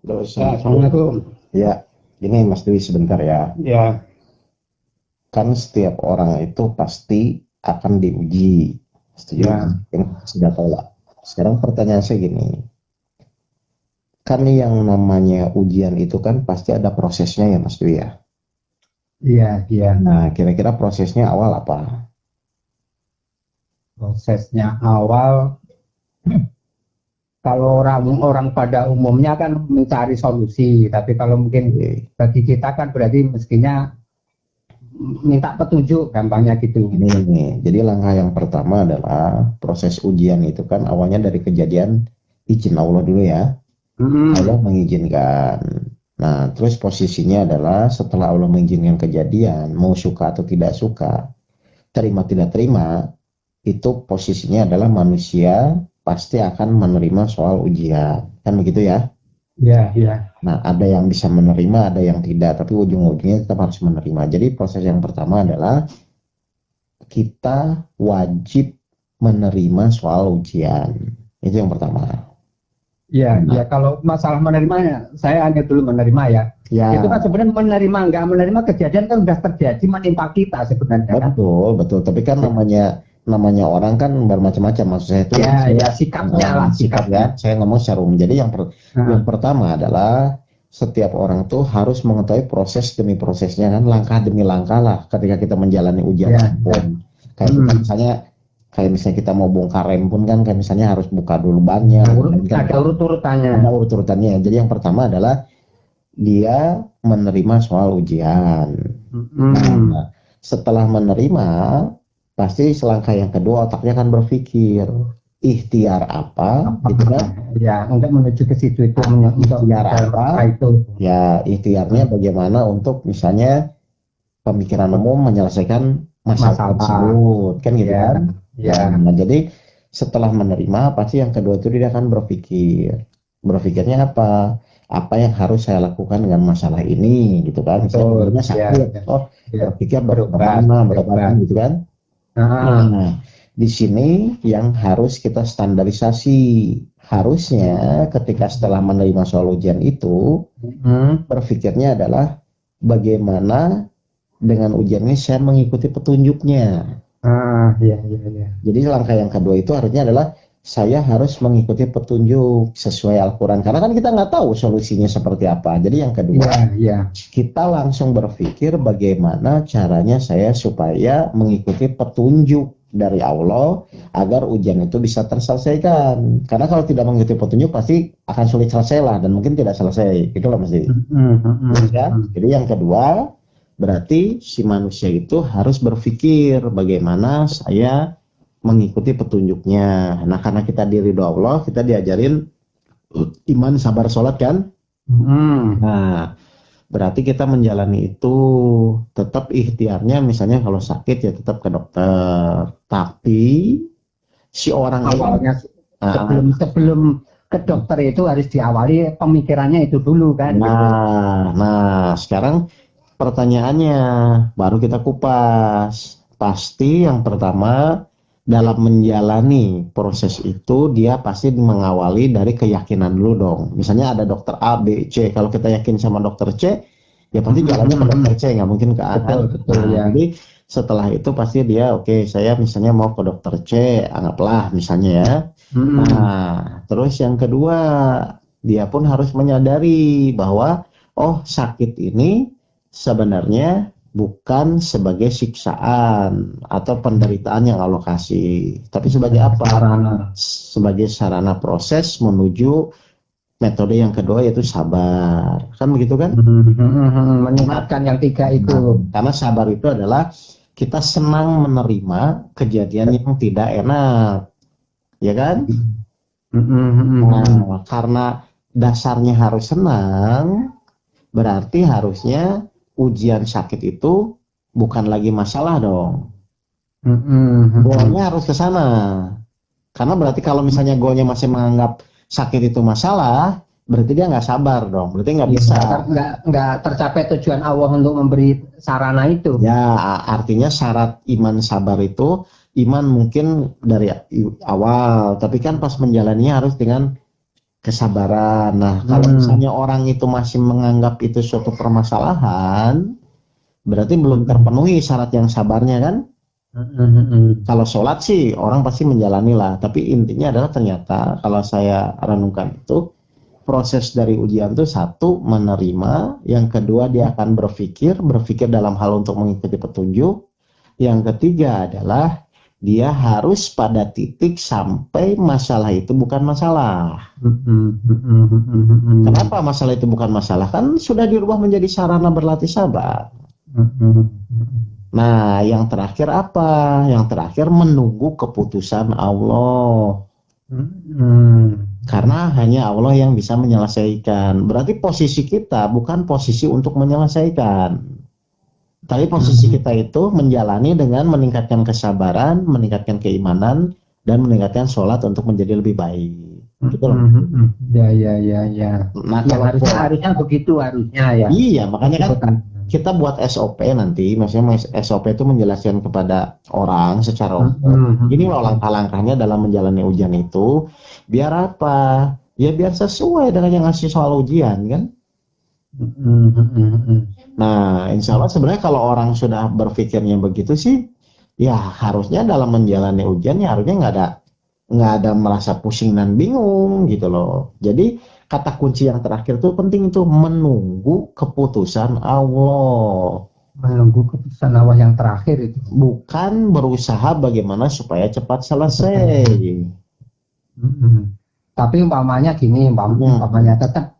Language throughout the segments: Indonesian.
Terus Ya, Assalamualaikum. ya, ini Mas Dwi sebentar ya. Ya, Kan setiap orang itu pasti akan diuji. Setuju? ya, Yang sudah tahu lah. Sekarang pertanyaan saya gini. Kan yang namanya ujian itu kan pasti ada prosesnya ya Mas Dwi ya. iya, iya. Nah, kira-kira prosesnya awal apa? Prosesnya awal, kalau orang pada umumnya kan mencari solusi, tapi kalau mungkin Oke. bagi kita kan berarti mestinya minta petunjuk, gampangnya gitu. Ini nih, jadi langkah yang pertama adalah proses ujian itu kan awalnya dari kejadian izin Allah dulu ya. Allah Mm-mm. mengizinkan. Nah, terus posisinya adalah setelah Allah mengizinkan kejadian, mau suka atau tidak suka, terima tidak terima, itu posisinya adalah manusia pasti akan menerima soal ujian. Kan begitu ya? Ya, ya, Nah, ada yang bisa menerima, ada yang tidak, tapi ujung-ujungnya tetap harus menerima. Jadi proses yang pertama adalah kita wajib menerima soal ujian. Itu yang pertama. ya, ya. Nah, Kalau masalah menerimanya, saya hanya dulu menerima ya. Itu kan ya, sebenarnya menerima, nggak menerima kejadian kan sudah terjadi menimpa kita sebenarnya kan. betul, betul. Tapi kan namanya orang kan bermacam-macam. Maksud saya itu Ya, saya ya, sikapnya lah, sikap ya. sikapnya. Saya ngomong secara umum. Jadi yang Nah, pertama adalah setiap orang tuh harus mengetahui proses demi prosesnya kan, langkah demi langkah lah ketika kita menjalani ujian ya, apapun. ya. Kayak kita Hmm. misalnya kita mau bongkar rem pun kan kayak misalnya harus buka dulu bannya, kan Ada urut-urutannya. ada urut-urutannya. Jadi yang pertama adalah dia menerima soal ujian. Hmm. Nah, setelah menerima, pasti selangkah yang kedua otaknya akan berpikir, ikhtiar apa, Apa? gitu kan? Ya, untuk menuju ke situ itu untuk Ikhtiar dalam apa? rangka itu. Ya, ikhtiarnya bagaimana untuk misalnya pemikiran umum menyelesaikan masalah Masalah. tersebut, kan gitu Ya, kan? ya. Nah, jadi setelah menerima, pasti yang kedua itu dia akan berpikir. Berpikirnya apa? Apa yang harus saya lakukan dengan masalah ini, gitu kan? Misalnya Betul. problemnya Ya, sakit, ya, oh ya. berpikir dokter Berobat, mana, berobatkan berobat. gitu kan? Nah, Nah, di sini yang harus kita standarisasi. Harusnya ketika setelah menerima soal ujian itu, hmm. berpikirnya adalah bagaimana dengan ujian ini saya mengikuti petunjuknya. Ya, ya, ya. Jadi langkah yang kedua itu harusnya adalah saya harus mengikuti petunjuk sesuai Al-Quran. Karena kan kita nggak tahu solusinya seperti apa. Jadi yang kedua, Ya, ya. kita langsung berpikir bagaimana caranya saya supaya mengikuti petunjuk dari Allah agar ujian itu bisa terselesaikan. Karena kalau tidak mengikuti petunjuk pasti akan sulit selesai lah dan mungkin tidak selesai. Itulah mesti. Ya. Jadi yang kedua, berarti si manusia itu harus berpikir bagaimana saya mengikuti petunjuknya. Nah, karena kita diridho Allah, kita diajarin iman, sabar, sholat kan? Hmm. Nah, berarti kita menjalani itu tetap ikhtiarnya, misalnya kalau sakit ya tetap ke dokter. Tapi si orang ini, Awalnya nah, sebelum sebelum ke dokter itu harus diawali pemikirannya itu dulu kan gitu. sekarang pertanyaannya baru kita kupas. Pasti yang pertama dalam menjalani proses itu dia pasti mengawali dari keyakinan dulu dong. Misalnya ada dokter A, B, C. Kalau kita yakin sama dokter C, ya pasti jalannya ke dokter C, nggak mungkin ke A kan. Betul, betul Nah, ya. jadi setelah itu pasti dia oke, saya misalnya mau ke dokter C, anggaplah misalnya ya. Hmm. Nah, terus yang kedua, dia pun harus menyadari bahwa oh sakit ini sebenarnya bukan sebagai siksaan atau penderitaan yang Allah kasih, tapi sebagai apa? Sarana. Sebagai sarana proses menuju metode yang kedua yaitu sabar. Kan begitu kan? Meningkatkan yang tiga itu. Karena sabar itu adalah kita senang menerima kejadian yang tidak enak, ya kan? Nah, karena dasarnya harus senang, berarti harusnya ujian sakit itu bukan lagi masalah dong. Goalnya harus ke sana. Karena berarti kalau misalnya goalnya masih menganggap sakit itu masalah, berarti dia nggak sabar dong. Berarti nggak Ya, bisa. nggak tercapai tujuan Allah untuk memberi sarana itu. Ya, artinya syarat iman sabar itu iman mungkin dari awal, tapi kan pas menjalaninya harus dengan kesabaran. Nah, kalau misalnya orang itu masih menganggap itu suatu permasalahan, berarti belum terpenuhi syarat yang sabarnya kan? Kalau sholat sih orang pasti menjalani lah, tapi intinya adalah ternyata kalau saya renungkan itu proses dari ujian itu satu menerima, yang kedua dia akan berpikir dalam hal untuk mengikuti petunjuk, yang ketiga adalah dia harus pada titik sampai masalah itu bukan masalah. Kenapa masalah itu bukan masalah? Kan sudah dirubah menjadi sarana berlatih sabar. Nah, yang terakhir apa? Yang terakhir menunggu keputusan Allah. Karena hanya Allah yang bisa menyelesaikan. Berarti posisi kita bukan posisi untuk menyelesaikan. Tapi posisi kita itu menjalani dengan meningkatkan kesabaran, meningkatkan keimanan, dan meningkatkan sholat untuk menjadi lebih baik. Gitu loh. Ya. Nah, Ya, kalau harusnya begitu harusnya ya. iya, makanya kan kita buat SOP nanti, maksudnya SOP itu menjelaskan kepada orang secara umum. Ini loh langkah-langkahnya dalam menjalani ujian itu, biar apa? Ya biar sesuai dengan yang ngasih soal ujian kan. Nah, insya Allah sebenarnya kalau orang sudah berpikirnya begitu sih, ya harusnya dalam menjalani ujian ya harusnya nggak ada merasa pusing dan bingung gitu loh. Jadi kata kunci yang terakhir itu penting, itu menunggu keputusan Allah. Menunggu keputusan Allah yang terakhir itu. Bukan berusaha bagaimana supaya cepat selesai. Tapi umpamanya gini, umpamanya tetap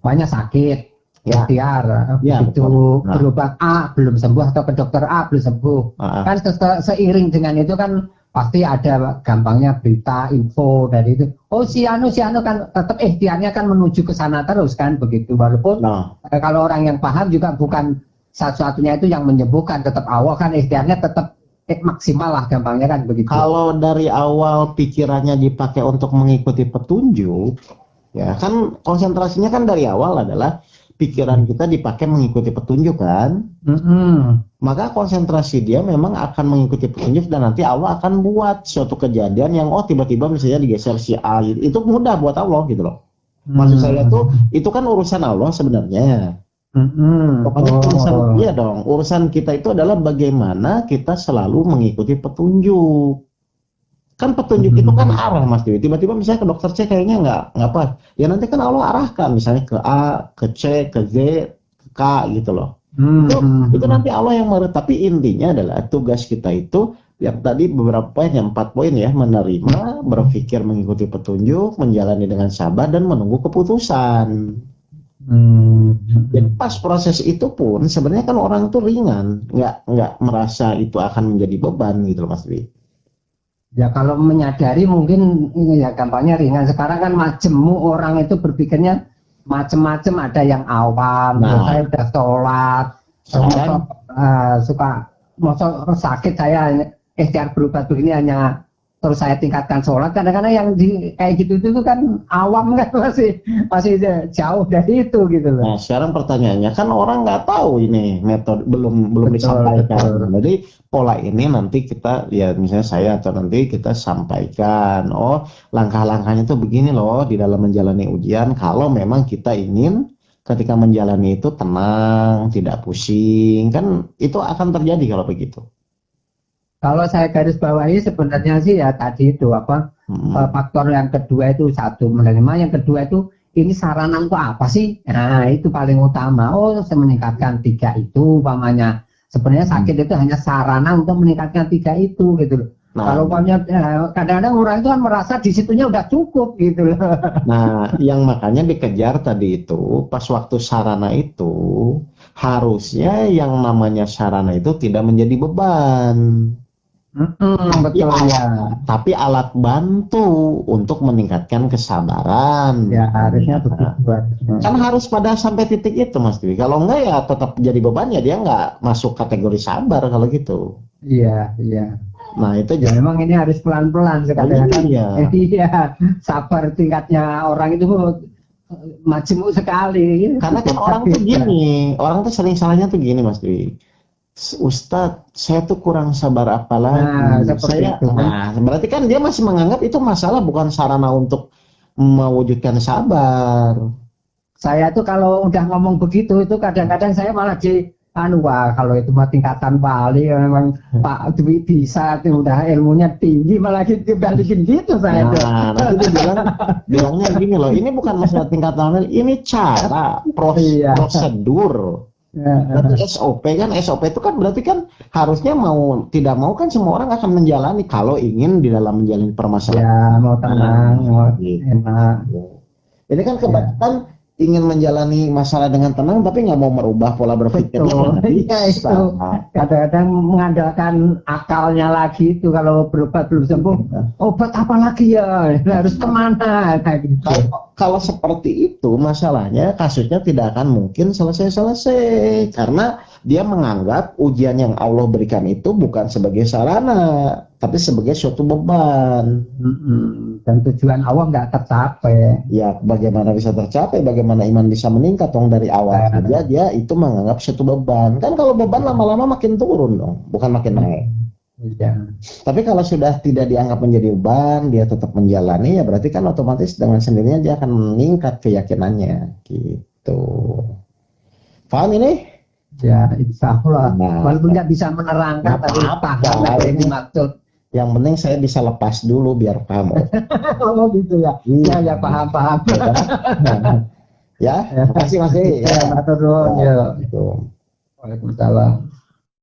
banyak sakit, ikhtiar, itu berobat A belum sembuh atau ke dokter A belum sembuh. Kan seiring dengan itu kan pasti ada gampangnya berita, info dari itu. Oh si anu kan tetap ikhtiarnya kan menuju ke sana terus kan begitu. Walaupun kalau orang yang paham juga bukan satu-satunya itu yang menyembuhkan, tetap Allah kan ikhtiarnya tetap maksimal lah gampangnya kan begitu. Kalau dari awal pikirannya dipakai untuk mengikuti petunjuk, ya kan konsentrasinya kan dari awal adalah pikiran kita dipakai mengikuti petunjuk kan. Maka konsentrasi dia memang akan mengikuti petunjuk, dan nanti Allah akan buat suatu kejadian yang tiba-tiba misalnya digeser si A, itu mudah buat Allah gitu loh. Maksud saya tuh itu kan urusan Allah sebenarnya. Pokoknya urusan kita itu adalah bagaimana kita selalu mengikuti petunjuk. Kan petunjuk itu kan arah Mas Dewi. Tiba-tiba misalnya ke dokter C kayaknya nggak apa. Ya nanti kan Allah arahkan misalnya ke A, ke C, ke Z, ke K gitu loh. Itu nanti Allah yang tapi intinya adalah tugas kita itu yang tadi beberapa poin, yang 4 poin ya, menerima, berpikir mengikuti petunjuk, menjalani dengan sabar, dan menunggu keputusan. Jadi pas proses itu pun sebenarnya kan orang tuh ringan, nggak merasa itu akan menjadi beban gitu loh Mas Dewi. Ya kalau menyadari mungkin ya gampangnya ringan. Sekarang kan majemuk orang itu berpikirnya macem-macem, ada yang awam, saya udah sholat, suka mau sakit saya ikhtiar berobat begini hanya terus saya tingkatkan sholat. Kadang-kadang yang kayak gitu itu kan awam kan, masih jauh dari itu gitu loh. Nah sekarang pertanyaannya kan orang nggak tahu ini metode belum disampaikan. Jadi pola ini nanti kita ya misalnya saya atau nanti kita sampaikan, langkah-langkahnya tuh begini loh di dalam menjalani ujian. Kalau memang kita ingin ketika menjalani itu tenang, tidak pusing, kan itu akan terjadi kalau begitu. Kalau saya garis bawahi sebenarnya sih ya tadi itu faktor yang kedua itu satu menerima, yang kedua itu ini sarana untuk apa sih? Nah itu paling utama. Saya meningkatkan 3 itu umpamanya. Sebenarnya sakit itu hanya sarana untuk meningkatkan 3 itu gitu loh. Kalau umpamanya kadang-kadang orang itu kan merasa di situnya udah cukup gitu loh. Nah yang makanya dikejar tadi itu pas waktu sarana itu harusnya yang namanya sarana itu tidak menjadi beban. Betul ya. Tapi alat bantu untuk meningkatkan kesabaran. Ya harusnya begitu. Kan harus pada sampai titik itu Mas Dwi. Kalau enggak ya tetap jadi beban, ya dia enggak masuk kategori sabar kalau gitu. Iya. Nah itu ya memang ini harus pelan-pelan sekali. Iya. Sabar tingkatnya orang itu majemuk sekali. Karena kan orang tuh gini, orang tuh sering salahnya tuh gini Mas Dwi. Ustadz, saya tuh kurang sabar apalagi. Berarti kan dia masih menganggap itu masalah bukan sarana untuk mewujudkan sabar. Saya tuh kalau udah ngomong begitu itu kadang-kadang saya malah wah kalau itu mah tingkatan wali memang Pak Dwi bisa tuh udah ilmunya tinggi malah dibalikin gitu saya tuh. Nanti dia bilangnya gini loh, ini bukan masalah tingkatan wali, ini cara prosedur. Berarti SOP itu kan berarti kan harusnya mau tidak mau kan semua orang akan menjalani kalau ingin di dalam menjalani permasalahan. Ya mau tenang, mau enak. Ini kan kebanyakan ingin menjalani masalah dengan tenang tapi nggak mau merubah pola berpikirnya. Iya itu. Kadang-kadang mengandalkan akalnya lagi itu kalau berobat belum sembuh, obat apa lagi ya? Harus kemana? Gitu. Kalau seperti itu masalahnya kasusnya tidak akan mungkin selesai karena dia menganggap ujian yang Allah berikan itu bukan sebagai sarana tapi sebagai suatu beban. Dan tujuan Allah nggak tercapai. Ya bagaimana bisa tercapai, bagaimana iman bisa meningkat dong dari awal saja dia itu menganggap suatu beban. Kan kalau beban lama-lama makin turun dong, bukan makin naik. Iya. Tapi kalau sudah tidak dianggap menjadi beban, dia tetap menjalani, ya berarti kan otomatis dengan sendirinya dia akan meningkat keyakinannya gitu. Paham ini? Ya insya Allah. Walaupun nggak bisa menerangkan tapi paham apa yang dimaksud. Yang penting saya bisa lepas dulu biar paham. Oh gitu ya. Ya paham. Ya, terima kasih Mas. Ya, matur nuwun. Ya. Gitu. Waalaikumsalam.